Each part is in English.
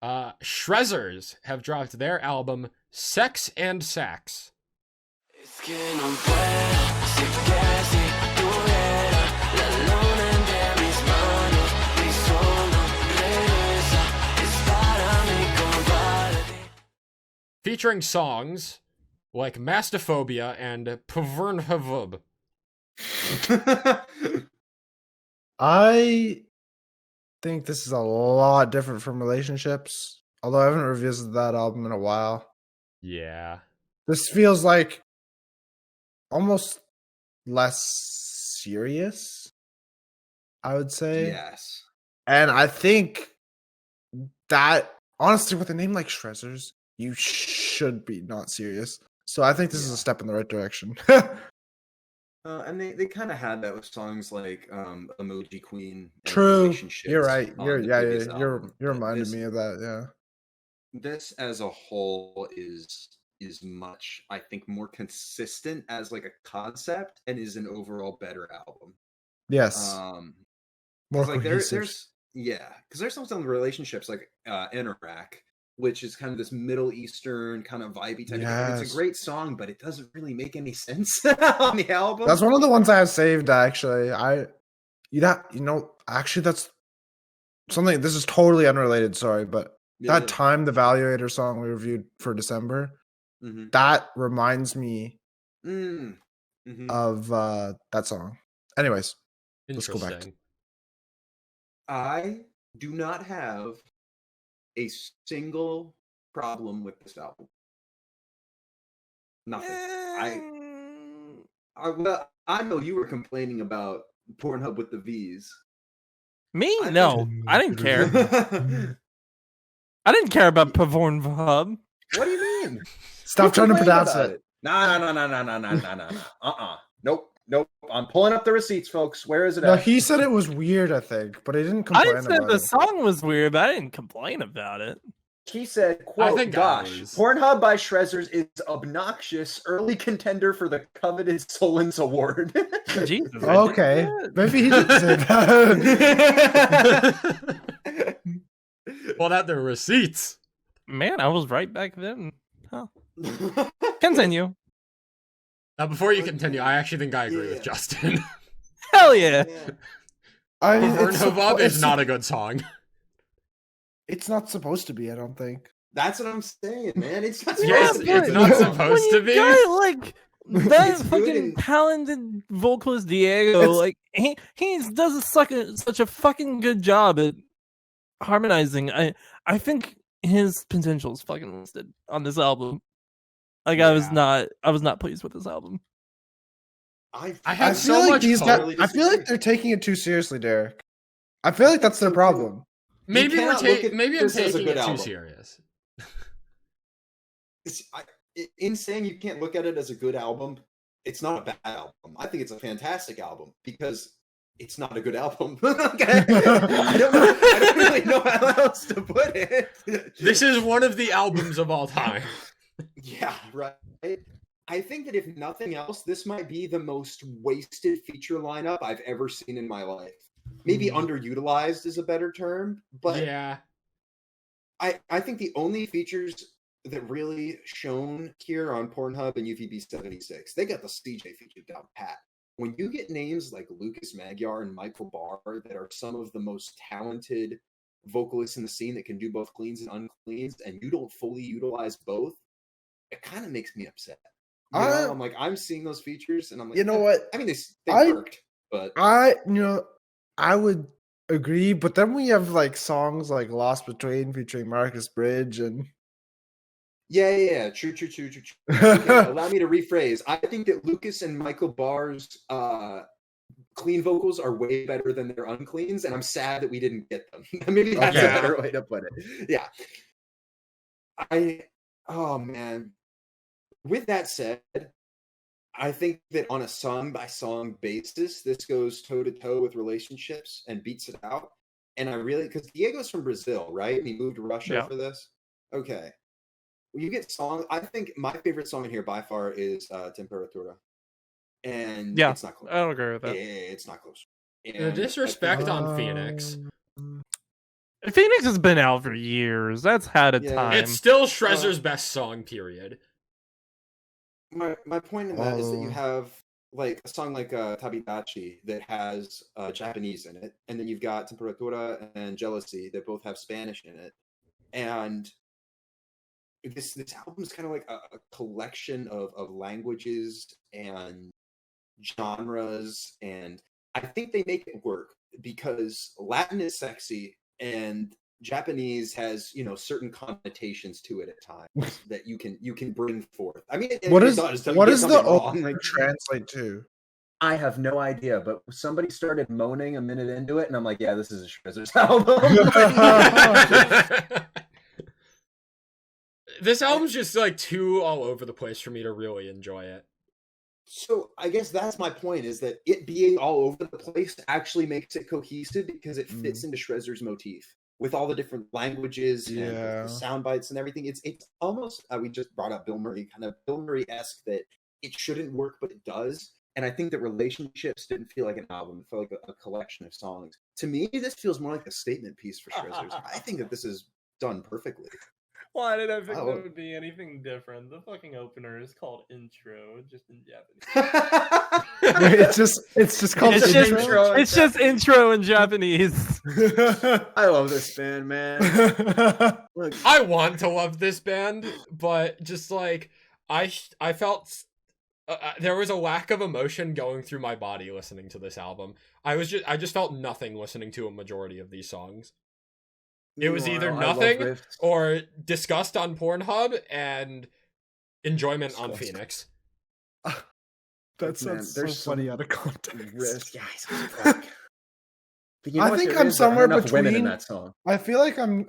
Shrezzers have dropped their album Sex and SAX. Es que no puedo, si quieres si tuviera la luna entre mis manos y solo regresa, es para mí cobarde. Featuring songs like Mastophobia and Pvernhavub. I think this is a lot different from Relationships, although I haven't revisited that album in a while. Yeah. This feels like almost less serious, I would say. Yes. And I think that, honestly, with a name like Shrezzers, you should be not serious. So I think this is a step in the right direction. And they kind of had that with songs like Emoji Queen. And True. Relationships You're right. on You're the yeah, previous you're album. reminding This- me of that, yeah. This as a whole is much, I think, more consistent as like a concept and is an overall better album. Yes. More 'cause, like cohesive. there's because there's some relationships like Anorak, which is kind of this Middle Eastern kind of vibey type of thing. It's Yes. a great song, but it doesn't really make any sense on the album. That's one of the ones I have saved, actually. Actually, that's something. This is totally unrelated, sorry, but that Time the Valuator song we reviewed for December, that reminds me of that song. Anyways, let's go back. Interesting. I do not have a single problem with this album. Nothing. Well, I know you were complaining about Pornhub with the V's. Me? I No, I didn't care. I didn't care about Pornhub. What do you mean? Stop trying to Complain pronounce about it. No. Nope. I'm pulling up the receipts, folks. Where is it No, at? he said it was weird, I think, but he didn't I complain didn't say about the it. song was weird, but I didn't complain about it. He said, I quote, think I gosh, was. Pornhub by Shrezzers is obnoxious, early contender for the coveted Solens Award. Jesus. Okay, maybe he did say that. Pulled out the receipts. Man, I was right back then. Huh. Continue. Now, before you continue, I actually think I agree with Justin. Hell yeah. I mean, Pornhub is not a good song. It's not supposed to be, I don't think. That's what I'm saying, man. It's not Yes, supposed to it's be. not When supposed to you be. got, like, that It's good fucking and- talented vocalist Diego, like he does such a fucking good job at harmonizing. I think his potential is fucking listed on this album. Like I was not pleased with this album. I I I had feel so like much these hope. guys, I feel like they're taking it too seriously, Derek. I feel like that's their problem. Maybe cannot look at maybe I'm this as a taking good it too album. serious. In saying you can't look at it as a good album, it's not a bad album. I think it's a fantastic album because it's not a good album. Okay? I don't really know how else to put it. This is one of the albums of all time. Yeah, right. I think that if nothing else, this might be the most wasted feature lineup I've ever seen in my life. Maybe underutilized is a better term, but Yeah. I think the only features that really shone here on Pornhub and UVB 76, they got the CJ feature down pat. When you get names like Lucas Magyar and Michael Barr that are some of the most talented vocalists in the scene that can do both cleans and uncleans, and you don't fully utilize both, it kind of makes me upset. I'm like, I'm seeing those features, and I'm like, You know what? I mean, they worked, but I would agree, but then we have like songs like Lost Between featuring Marcus Bridge and yeah. True. Okay, allow me to rephrase. I think that Lucas and Michael Barr's clean vocals are way better than their uncleans, and I'm sad that we didn't get them. Maybe that's a better way to put it. Yeah. Oh man. With that said, I think that on a song-by-song basis, this goes toe-to-toe with Relationships and beats it out. And I really, because Diego's from Brazil, right? And he moved to Russia for this. Okay. When you get songs, I think my favorite song in here by far is Temperatura. And it's not close. I don't agree with that. It's not close. The And disrespect on Phoenix. Phoenix has been out for years. That's had a Yeah. time. It's still Shrezzer's best song, period. My point in that is that you Oh. have like a song like Tabidachi that has Japanese in it, and then you've got Temperatura and Jealousy that both have Spanish in it, and this album is kind of like a collection of languages and genres, and I think they make it work because Latin is sexy and Japanese has, you know, certain connotations to it at times that you can bring forth. I mean, What it is does, don't what get is the something wrong. like translate to? I have no idea, but somebody started moaning a minute into it, and I'm like, yeah, this is a Shrezzers album. This album's just like too all over the place for me to really enjoy it. So I guess that's my point, is that it being all over the place actually makes it cohesive because it fits into Shrezzer's motif with all the different languages and Yeah. the sound bites and everything. It's almost we just brought up Bill Murray, kind of Bill Murray-esque, that it shouldn't work but it does. And I think that Relationships didn't feel like an album; it felt like a collection of songs. To me, this feels more like a statement piece for Shrezzers. I think that this is done perfectly. Why did I think Oh. that would be anything different? The fucking opener is called Intro, just in Japanese. Wait, it's just called It's just intro? intro. It's just intro in Japanese. I love this band, man. Look, I want to love this band, but just like I felt there was a lack of emotion going through my body listening to this album. I just felt nothing listening to a majority of these songs. It was either meanwhile, I love nothing riffs. or disgust on Pornhub and enjoyment on Disgust. Phoenix. That sounds so there's some funny out of context. riffs. Yeah, he's a fuck. But you know I what think there I'm is? There aren't somewhere enough women in between- that song. I feel like I'm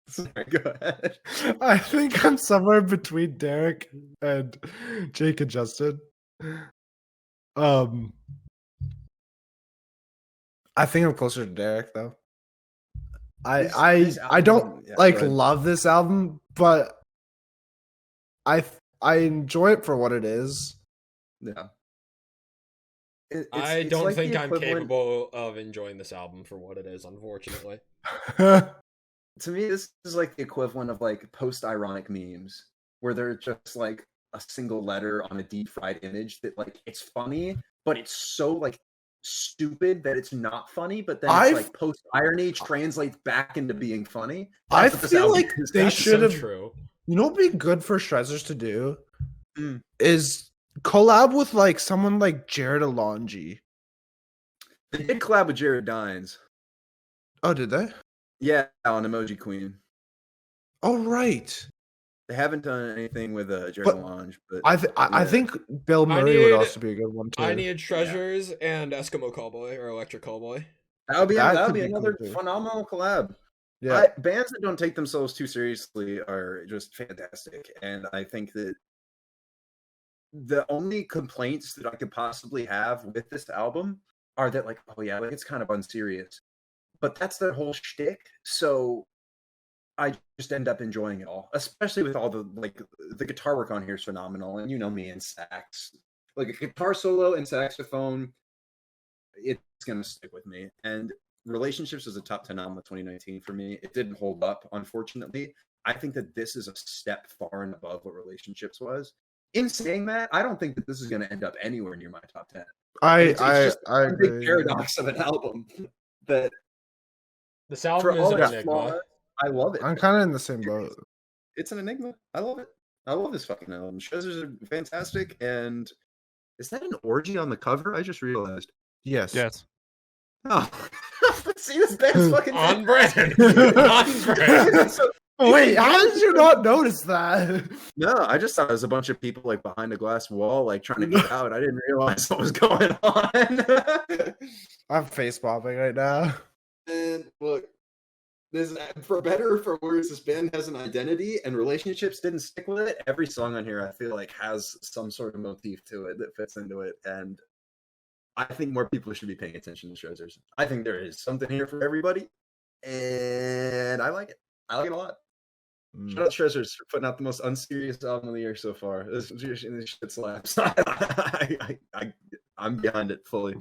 Sorry, go ahead. I think I'm somewhere between Derek and Jake and Justin. I think I'm closer to Derek though. This I don't album- yeah, like go ahead. love this album, but I enjoy it for what it is. Yeah. I it's don't like the think I'm equivalent- capable of enjoying this album for what it is, unfortunately. To me, this is like the equivalent of like post-ironic memes, where they're just like a single letter on a deep fried image that like it's funny, but it's so like stupid that it's not funny. But then it's I've- like post-irony translates back into being funny. I That's what this feel album like is. they That's should so have. true. You know what'd be good for Shrezzers to do Mm. is collab with like someone like Jared Alonji. They did collab with Jared Dines. Oh, did they? Yeah, on Emoji Queen. Oh, right. They haven't done anything with Jared But Lange, but I yeah. think Bill I Murray would need- also be a good one too. I need Treasures and Eskimo Cowboy or Electric Cowboy. that would be that that could would be be cool, another too. phenomenal collab. Yeah. Bands that don't take themselves too seriously are just fantastic, and I think that the only complaints that I could possibly have with this album are that, like, oh yeah, like it's kind of unserious, but that's their whole shtick. So I just end up enjoying it all, especially with all the guitar work on here is phenomenal, and you know me and sax, like a guitar solo and saxophone, it's gonna stick with me. And Relationships was a top 10 album of 2019 for me. It didn't hold up, unfortunately. I think that this is a step far and above what Relationships was. In saying that, I don't think that this is going to end up anywhere near my top 10. It's just I a big agree. paradox of an album that, This for album all is an its enigma. flaws, I love it. I'm kind of in the same boat. It's an enigma. I love it. I love this fucking album. Shrezzers are fantastic. And is that an orgy on the cover? I just realized. Yes. Yes. Oh, see, this band's fucking On brand. On brand. So- Wait, how did you not notice that? no, I just thought it was a bunch of people like behind a glass wall, like trying to get out. I didn't realize what was going on. I'm face popping right now. And look, this for better or for worse, this band has an identity, and Relationships didn't stick with it. Every song on here, I feel like, has some sort of motif to it that fits into it, and I think more people should be paying attention to Shrezzers. I think there is something here for everybody, and I like it. I like it a lot. Shout out Shrezzers for putting out the most unserious album of the year so far. This shit slaps. I'm behind it fully.